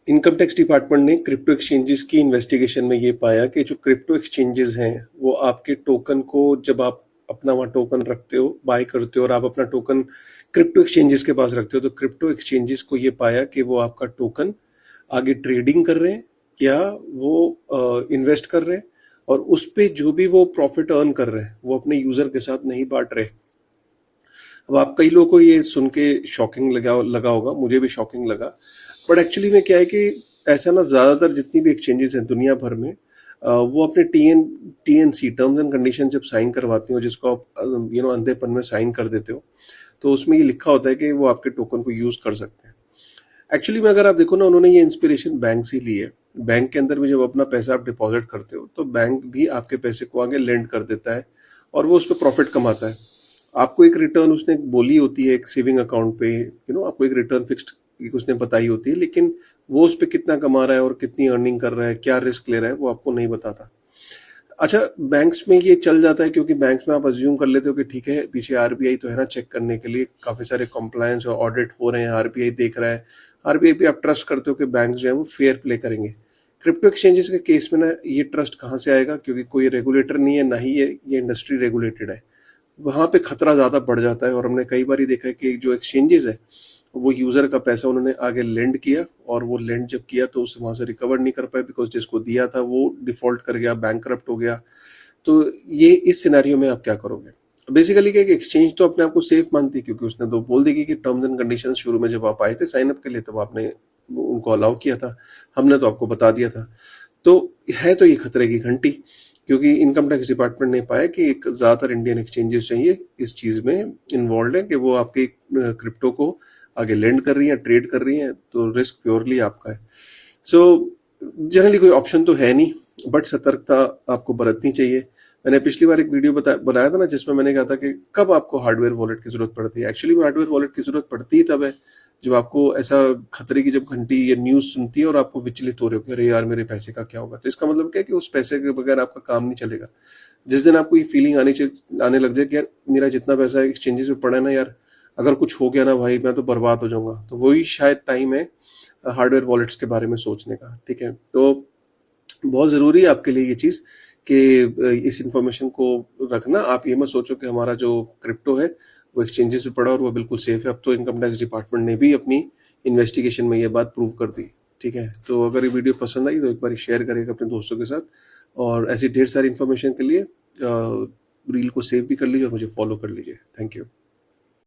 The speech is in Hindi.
इनकम टैक्स डिपार्टमेंट ने क्रिप्टो एक्सचेंजेस की इन्वेस्टिगेशन में ये पाया कि जो क्रिप्टो एक्सचेंजेस हैं वो आपके टोकन को, जब आप अपना वहाँ टोकन रखते हो, बाय करते हो और आप अपना टोकन क्रिप्टो एक्सचेंजेस के पास रखते हो, तो क्रिप्टो एक्सचेंजेस को ये पाया कि वो आपका टोकन आगे ट्रेडिंग कर रहे हैं या वो इन्वेस्ट कर रहे हैं, और उस पे जो भी वो प्रॉफिट अर्न कर रहे हैं वो अपने यूजर के साथ नहीं बांट रहे। अब आप कई लोगों को ये सुन के शॉकिंग लगा होगा, मुझे भी शॉकिंग लगा। बट एक्चुअली में क्या है कि ऐसा ना, ज़्यादातर जितनी भी एक्सचेंजेस हैं दुनिया भर में, वो अपने टीएनसी टर्म्स एंड कंडीशन जब साइन करवाती हो, जिसको आप अंधेपन में साइन कर देते हो, तो उसमें ये लिखा होता है कि वो आपके टोकन को यूज़ कर सकते हैं। एक्चुअली में अगर आप देखो ना, उन्होंने ये इंस्पिरेशन बैंक से ली है। बैंक के अंदर भी जब अपना पैसा आप डिपॉजिट करते हो तो बैंक भी आपके पैसे को आगे लेंड कर देता है और वो उस पर प्रॉफिट कमाता है। आपको एक रिटर्न उसने बोली होती है एक सेविंग अकाउंट पे, आपको एक रिटर्न फिक्स्ड उसने बताई होती है, लेकिन वो उस पर कितना कमा रहा है और कितनी अर्निंग कर रहा है, क्या रिस्क ले रहा है, वो आपको नहीं बताता। अच्छा, बैंक्स में ये चल जाता है क्योंकि बैंक्स में आप अज्यूम कर लेते हो कि ठीक है, पीछे आरबीआई तो है ना, चेक करने के लिए काफ़ी सारे कंप्लायंस और ऑडिट हो रहे हैं, आरबीआई देख रहा है। आरबीआई पे आप ट्रस्ट करते हो कि बैंक जो है वो फेयर प्ले करेंगे। क्रिप्टो एक्सचेंजेस के केस में ना, ये ट्रस्ट कहाँ से आएगा, क्योंकि कोई रेगुलेटर नहीं है, ना ही ये इंडस्ट्री रेगुलेटेड है। वहाँ पे खतरा ज़्यादा बढ़ जाता है, और हमने कई बार देखा है कि जो एक्सचेंजेस है वो यूज़र का पैसा उन्होंने आगे लेंड किया, और वो लेंड जब किया तो उसे वहाँ से रिकवर नहीं कर पाए, बिकॉज जिसको दिया था वो डिफॉल्ट कर गया, बैंकरप्ट हो गया। तो ये इस सिनेरियो में आप क्या करोगे? बेसिकली क्या, एक्सचेंज तो अपने आप को सेफ मानती है, क्योंकि उसने तो बोल देगी कि टर्म्स एंड कंडीशंस शुरू में जब आप आए थे साइन अप के लिए, तब आपने उनको अलाउ किया था, हमने तो आपको बता दिया था। तो है तो ये खतरे की घंटी, क्योंकि इनकम टैक्स डिपार्टमेंट ने पाया कि एक ज़्यादातर इंडियन एक्सचेंजेस चाहिए इस चीज़ में इन्वॉल्व है कि वो आपके क्रिप्टो को आगे लेंड कर रही हैं, ट्रेड कर रही हैं, तो रिस्क प्योरली आपका है। सो जनरली कोई ऑप्शन तो है नहीं, बट सतर्कता आपको बरतनी चाहिए। मैंने पिछली बार एक वीडियो बनाया था ना, जिसमें मैंने कहा था कि कब आपको हार्डवेयर वॉलेट की जरूरत पड़ती है। एक्चुअली में हार्डवेयर वॉलेट की जरूरत पड़ती ही तब है जब आपको ऐसा खतरे की जब घंटी या न्यूज़ सुनती है और आपको विचलित हो रहे हो कि अरे यार मेरे पैसे का क्या होगा। तो इसका मतलब क्या है कि उस पैसे के बगैर आपका काम नहीं चलेगा। जिस दिन आपको ये फीलिंग आने लग जाए कि यार मेरा जितना पैसा एक्सचेंजेस में पड़ा है ना यार, अगर कुछ हो गया ना भाई, मैं तो बर्बाद हो जाऊंगा, तो वही शायद टाइम है हार्डवेयर वॉलेट्स के बारे में सोचने का। ठीक है, तो बहुत ज़रूरी है आपके लिए ये चीज़ कि इस इंफॉर्मेशन को रखना। आप ये मत सोचो कि हमारा जो क्रिप्टो है वो एक्सचेंजेस पे पड़ा और वो बिल्कुल सेफ है। अब तो इनकम टैक्स डिपार्टमेंट ने भी अपनी इन्वेस्टिगेशन में ये बात प्रूव कर दी। ठीक है, तो अगर ये वीडियो पसंद आई तो एक बार शेयर करिएगा अपने दोस्तों के साथ, और ऐसी ढेर सारी इन्फॉर्मेशन के लिए रील को सेव भी कर लीजिए और मुझे फॉलो कर लीजिए। Thank you.